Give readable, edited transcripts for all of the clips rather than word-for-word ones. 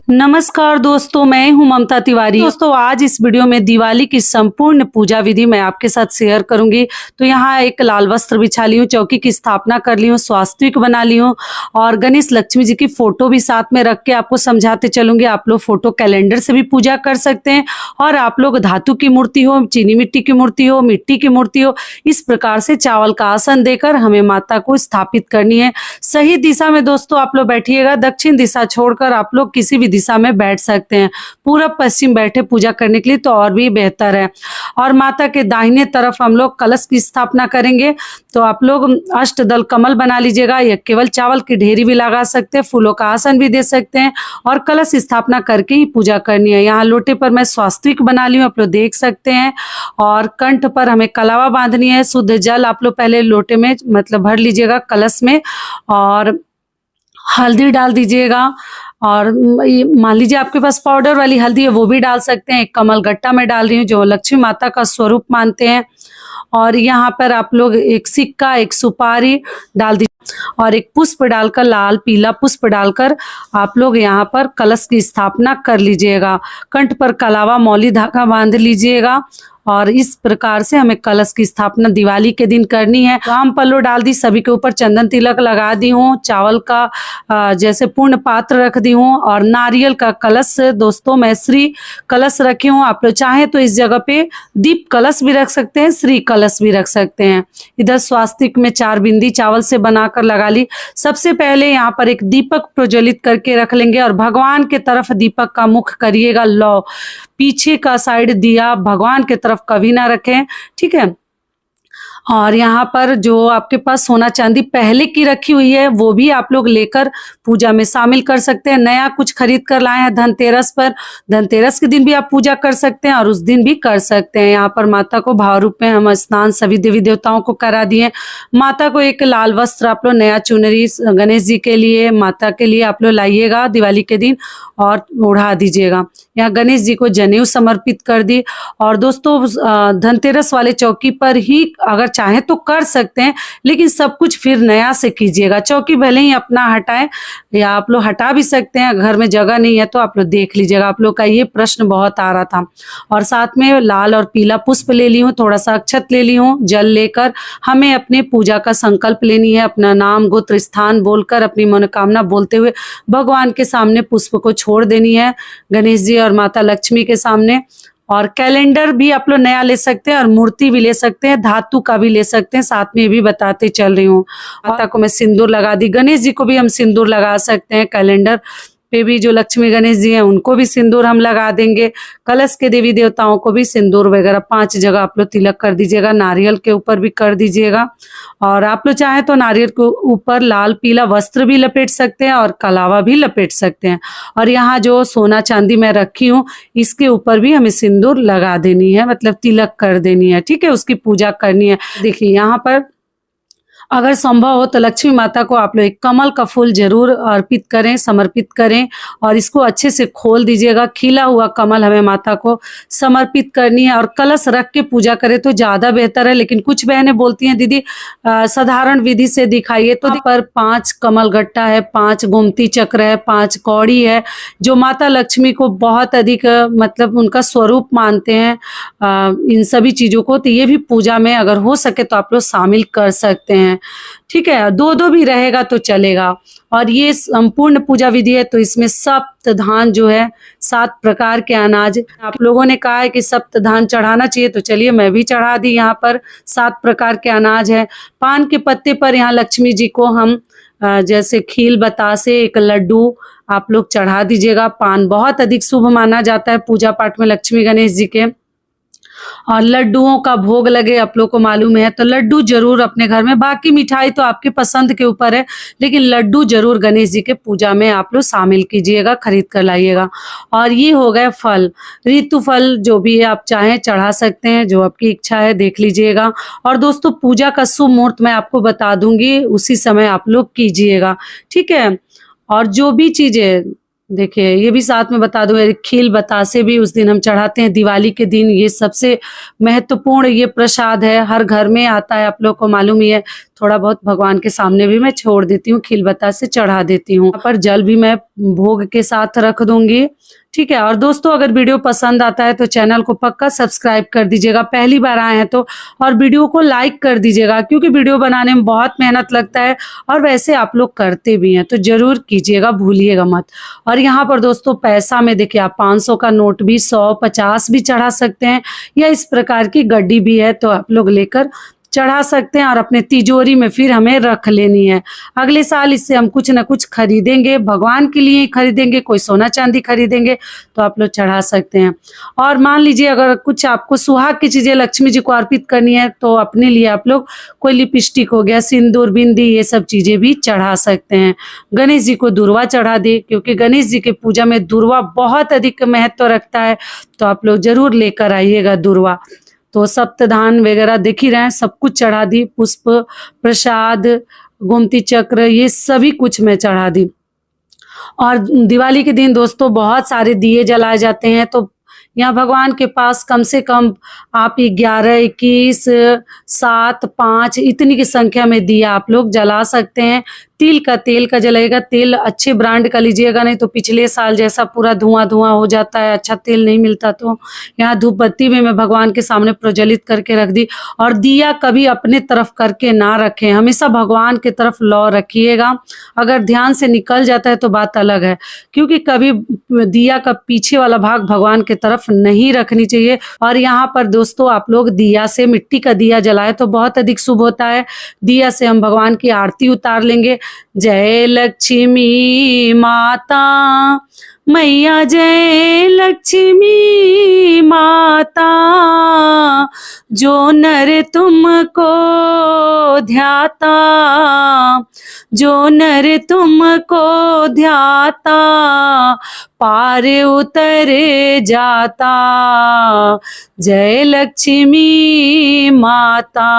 नमस्कार दोस्तों, मैं हूं ममता तिवारी। दोस्तों, आज इस वीडियो में दिवाली की संपूर्ण पूजा विधि मैं आपके साथ शेयर करूंगी। तो यहाँ एक लाल वस्त्र बिछा ली हूँ, चौकी की स्थापना कर ली हूँ, स्वास्तिक बना ली हूँ और गणेश लक्ष्मी जी की फोटो भी साथ में रख के आपको समझाते चलूंगी। आप लोग फोटो कैलेंडर से भी पूजा कर सकते हैं और आप लोग धातु की मूर्ति हो, चीनी मिट्टी की मूर्ति हो, मिट्टी की मूर्ति हो, इस प्रकार से चावल का आसन देकर हमें माता को स्थापित करनी है। सही दिशा में दोस्तों आप लोग बैठिएगा, दक्षिण दिशा छोड़कर आप लोग किसी भी दिशा में बैठ सकते हैं। पूरब पश्चिम बैठे पूजा करने के लिए तो और भी बेहतर है। और माता के दाहिने तरफ हम लोग कलश की स्थापना करेंगे। तो आप लोग अष्टदल कमल बना लीजिएगा, या केवल चावल की ढेरी भी लगा सकते हैं, फूलों का आसन भी दे सकते हैं और कलश स्थापना करके ही पूजा करनी है। यहाँ लोटे पर मैं स्वास्तिक बना ली हूँ, आप लोग देख सकते हैं। और कंठ पर हमें कलावा बांधनी है। शुद्ध जल आप लोग पहले लोटे में मतलब भर लीजिएगा कलश में, और हल्दी डाल दीजिएगा। और मान लीजिए आपके पास पाउडर वाली हल्दी है, वो भी डाल सकते हैं। एक कमल गट्टा में डाल रही हूँ जो लक्ष्मी माता का स्वरूप मानते हैं। और यहाँ पर आप लोग एक सिक्का, एक सुपारी डाल दीजिए और एक पुष्प डालकर, लाल पीला पुष्प डालकर आप लोग यहाँ पर कलश की स्थापना कर लीजिएगा। कंठ पर कलावा मौली धागा बांध लीजिएगा और इस प्रकार से हमें कलश की स्थापना दिवाली के दिन करनी है। राम पल्लू डाल दी, सभी के ऊपर चंदन तिलक लगा दी हूँ, चावल का जैसे पूर्ण पात्र रख दी हूँ और नारियल का कलश दोस्तों मैं श्री कलश रखी हूँ। आप लोग चाहें तो इस जगह पे दीप कलश भी रख सकते हैं, श्री कलश भी रख सकते हैं। इधर स्वास्तिक में 4 बिंदी चावल से बनाकर लगा ली। सबसे पहले यहाँ पर एक दीपक प्रज्वलित करके रख लेंगे और भगवान के तरफ दीपक का मुख करिएगा लो। पीछे का साइड दिया भगवान के तरफ कभी ना रखें, ठीक है। और यहाँ पर जो आपके पास सोना चांदी पहले की रखी हुई है वो भी आप लोग लेकर पूजा में शामिल कर सकते हैं। नया कुछ खरीद कर लाए हैं धनतेरस पर, धनतेरस के दिन भी आप पूजा कर सकते हैं और उस दिन भी कर सकते हैं। यहाँ पर माता को भाव रूप में हम स्नान सभी देवी देवताओं को करा दिए। माता को एक लाल वस्त्र आप लोग, नया चुनरी गणेश जी के लिए, माता के लिए आप लोग लाइएगा दिवाली के दिन और ओढ़ा दीजिएगा। यहाँ गणेश जी को जनेऊ समर्पित कर दी। और दोस्तों धनतेरस वाले चौकी पर ही अगर चाहें तो कर सकते हैं, लेकिन सब कुछ फिर नया से कीजिएगा। चौकी भले ही अपना हटाएं या आप लोग हटा भी सकते हैं, घर में जगह नहीं है तो आप लोग देख लीजिएगा। आप लोग का ये प्रश्न बहुत आ रहा था। और साथ में लाल और पीला पुष्प ले ली हूँ, थोड़ा सा अक्षत ले ली हूँ। जल लेकर हमें अपने पूजा का संकल्प लेनी है, अपना नाम गोत्र स्थान बोलकर अपनी मनोकामना बोलते हुए भगवान के सामने पुष्प को छोड़ देनी है, गणेश जी और माता लक्ष्मी के सामने। और कैलेंडर भी आप लोग नया ले सकते हैं और मूर्ति भी ले सकते हैं, धातु का भी ले सकते हैं। साथ में भी बताते चल रही हूँ। माता को मैं सिंदूर लगा दी, गणेश जी को भी हम सिंदूर लगा सकते हैं। कैलेंडर पे भी जो लक्ष्मी गणेश जी हैं उनको भी सिंदूर हम लगा देंगे। कलश के देवी देवताओं को भी सिंदूर वगैरह 5 जगह आप लोग तिलक कर दीजिएगा। नारियल के ऊपर भी कर दीजिएगा। और आप लोग चाहें तो नारियल के ऊपर लाल पीला वस्त्र भी लपेट सकते हैं और कलावा भी लपेट सकते हैं। और यहाँ जो सोना चांदी मैं रखी हूँ इसके ऊपर भी हमें सिंदूर लगा देनी है, मतलब तिलक कर देनी है, ठीक है। उसकी पूजा करनी है। देखिए यहाँ पर अगर संभव हो तो लक्ष्मी माता को आप लोग एक कमल का फूल जरूर अर्पित करें, समर्पित करें और इसको अच्छे से खोल दीजिएगा। खिला हुआ कमल हमें माता को समर्पित करनी है और कलश रख के पूजा करें तो ज़्यादा बेहतर है। लेकिन कुछ बहनें बोलती हैं दीदी साधारण विधि से दिखाइए, तो पर 5 कमल गट्टा है, 5 गोमती चक्र है, 5 कौड़ी है, जो माता लक्ष्मी को बहुत अधिक मतलब उनका स्वरूप मानते हैं इन सभी चीज़ों को। तो ये भी पूजा में अगर हो सके तो आप लोग शामिल कर सकते हैं, ठीक है। 2-2 भी रहेगा तो चलेगा। और ये संपूर्ण पूजा विधि है तो इसमें सप्त धान जो है 7 प्रकार के अनाज, आप लोगों ने कहा है कि सप्त धान चढ़ाना चाहिए तो चलिए मैं भी चढ़ा दी। यहाँ पर 7 प्रकार के अनाज है। पान के पत्ते पर यहाँ लक्ष्मी जी को हम जैसे खील बतासे, एक लड्डू आप लोग चढ़ा दीजिएगा। पान बहुत अधिक शुभ माना जाता है पूजा पाठ में लक्ष्मी गणेश जी के। और लड्डुओं का भोग लगे आप लोग को मालूम है तो लड्डू जरूर अपने घर में, बाकी मिठाई तो आपके पसंद के ऊपर है, लेकिन लड्डू जरूर गणेश जी के पूजा में आप लोग शामिल कीजिएगा, खरीद कर लाइएगा। और ये हो गए फल, ऋतु फल जो भी आप चाहें चढ़ा सकते हैं, जो आपकी इच्छा है देख लीजिएगा। और दोस्तों पूजा का शुभ मुहूर्त मैं आपको बता दूंगी, उसी समय आप लोग कीजिएगा, ठीक है। और जो भी चीजें देखिए ये भी साथ में बता दूं, ये खील बतासे भी उस दिन हम चढ़ाते हैं दिवाली के दिन। ये सबसे महत्वपूर्ण ये प्रसाद है, हर घर में आता है, आप लोग को मालूम ही है। थोड़ा बहुत भगवान के सामने भी मैं छोड़ देती हूँ, खील बतासे चढ़ा देती हूँ। यहाँ पर जल भी मैं भोग के साथ रख दूंगी, ठीक है। और दोस्तों अगर वीडियो पसंद आता है तो चैनल को पक्का सब्सक्राइब कर दीजिएगा, पहली बार आए हैं तो, और वीडियो को लाइक कर दीजिएगा, क्योंकि वीडियो बनाने में बहुत मेहनत लगता है और वैसे आप लोग करते भी हैं, तो जरूर कीजिएगा, भूलिएगा मत। और यहाँ पर दोस्तों पैसा में देखिए, आप 500 का नोट भी, 100, 50 भी चढ़ा सकते हैं, या इस प्रकार की गड्डी भी है तो आप लोग लेकर चढ़ा सकते हैं और अपने तिजोरी में फिर हमें रख लेनी है। अगले साल इससे हम कुछ ना कुछ खरीदेंगे, भगवान के लिए ही खरीदेंगे, कोई सोना चांदी खरीदेंगे तो आप लोग चढ़ा सकते हैं। और मान लीजिए अगर कुछ आपको सुहाग की चीजें लक्ष्मी जी को अर्पित करनी है तो अपने लिए आप लोग कोई लिपस्टिक हो गया, सिंदूर, बिंदी, ये सब चीजें भी चढ़ा सकते हैं। गणेश जी को दुर्वा चढ़ा दे, क्योंकि गणेश जी की पूजा में दुर्वा बहुत अधिक महत्व रखता है, तो आप लोग जरूर लेकर आइएगा दुर्वा। तो सप्तधान वगैरह देख ही रहे हैं, सब कुछ चढ़ा दी, पुष्प, प्रसाद, गोमती चक्र, ये सभी कुछ मैं चढ़ा दी। और दिवाली के दिन दोस्तों बहुत सारे दिए जलाए जाते हैं, तो यहाँ भगवान के पास कम से कम आप 11, 21, 7, 5 इतनी की संख्या में दिया आप लोग जला सकते हैं। तिल का, तेल का जलाइएगा, तेल अच्छे ब्रांड का लीजिएगा, नहीं तो पिछले साल जैसा पूरा धुआं धुआं हो जाता है, अच्छा तेल नहीं मिलता। तो यहाँ धूप बत्ती में मैं भगवान के सामने प्रज्वलित करके रख दी। और दिया कभी अपने तरफ करके ना रखें, हमेशा भगवान के तरफ लौ रखिएगा। अगर ध्यान से निकल जाता है तो बात अलग है, क्योंकि कभी दिया का पीछे वाला भाग भगवान के तरफ नहीं रखनी चाहिए। और यहाँ पर दोस्तों आप लोग दिया से, मिट्टी का दिया जलाए तो बहुत अधिक शुभ होता है। दिया से हम भगवान की आरती उतार लेंगे। जय लक्ष्मी माता मैया, जय लक्ष्मी माता, जो नर तुमको ध्याता, जो नर तुमको ध्याता, पार उतर जाता। जय लक्ष्मी माता।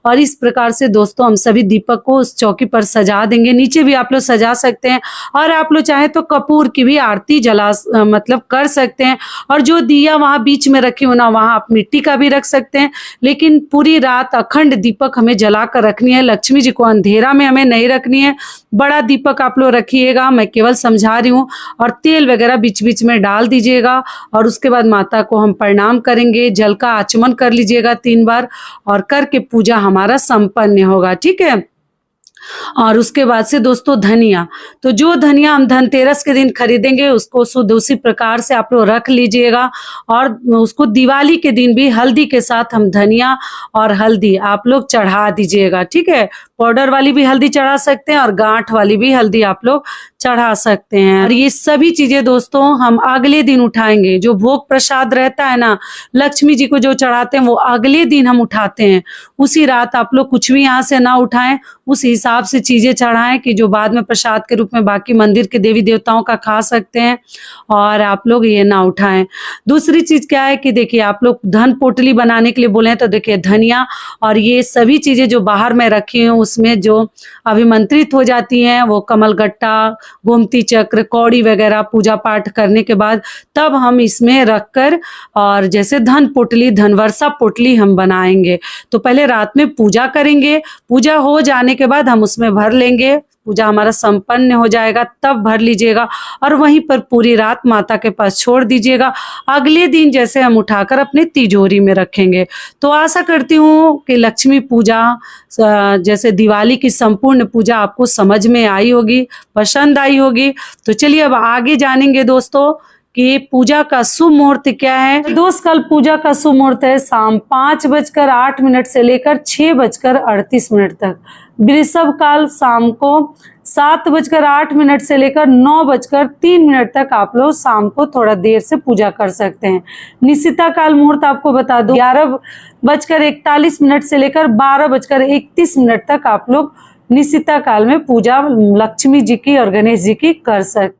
और इस प्रकार से दोस्तों हम सभी दीपक को उस चौकी पर सजा देंगे। नीचे भी आप लोग सजा सकते हैं, और आप लोग चाहे तो कपूर की भी आरती जला मतलब कर सकते हैं। और जो दिया वहां बीच में रखी हो ना, वहां आप मिट्टी का भी रख सकते हैं, लेकिन पूरी रात अखंड दीपक हमें जला कर रखनी है। लक्ष्मी जी को अंधेरा में हमें नहीं रखनी है। बड़ा दीपक आप लोग रखिएगा, मैं केवल समझा रही हूँ। और तेल वगैरह बीच बीच में डाल दीजिएगा। और उसके बाद माता को हम प्रणाम करेंगे, जल का आचमन कर लीजिएगा 3 बार, और करके पूजा हमारा संपन्न होगा, ठीक है। और उसके बाद से दोस्तों धनिया, तो जो धनिया हम धनतेरस के दिन खरीदेंगे उसको शुद्ध उसी प्रकार से आप लोग रख लीजिएगा। और उसको दिवाली के दिन भी हल्दी के साथ हम धनिया और हल्दी आप लोग चढ़ा दीजिएगा, ठीक है। पाउडर वाली भी हल्दी चढ़ा सकते हैं और गांठ वाली भी हल्दी आप लोग चढ़ा सकते हैं। और ये सभी चीजें दोस्तों हम अगले दिन उठाएंगे। जो भोग प्रसाद रहता है ना, लक्ष्मी जी को जो चढ़ाते हैं वो अगले दिन हम उठाते हैं। उसी रात आप लोग कुछ भी यहाँ से ना उठाएं, उस हिसाब से चीजें चढ़ाएं कि जो बाद में प्रसाद के रूप में बाकी मंदिर के देवी देवताओं का खा सकते हैं, और आप लोग ये ना उठाएं। दूसरी चीज क्या है कि देखिए आप लोग धन पोटली बनाने के लिए बोले हैं, तो देखिए धनिया और ये सभी चीजें जो बाहर में रखी हूँ उसमें जो अभिमंत्रित हो जाती हैं, वो कमलगट्टा, गोमती चक्र, कौड़ी वगैरह पूजा पाठ करने के बाद तब हम इसमें रखकर, और जैसे धन पोटली, धनवर्षा पोटली हम बनाएंगे। तो पहले रात में पूजा करेंगे, पूजा हो जाने के बाद हम उसमें भर लेंगे, पूजा हमारा संपन्न हो जाएगा तब भर लीजिएगा, और वहीं पर पूरी रात माता के पास छोड़ दीजिएगा। अगले दिन जैसे हम उठाकर अपने तिजोरी में रखेंगे। तो आशा करती हूँ कि लक्ष्मी पूजा जैसे दिवाली की संपूर्ण पूजा आपको समझ में आई होगी, पसंद आई होगी। तो चलिए अब आगे जानेंगे दोस्तों कि पूजा का शुभ मुहूर्त क्या है। दोस्त कल पूजा का शुभ मुहूर्त है शाम 5:08 से लेकर 6:38 तक। वृषभ काल शाम को 7:08 से लेकर 9:03 तक आप लोग शाम को थोड़ा देर से पूजा कर सकते हैं। निशिता काल मुहूर्त आपको बता दूं 11:41 से लेकर 12:31 तक आप लोग निशिता काल में पूजा लक्ष्मी जी की और गणेश जी की कर सकते हैं।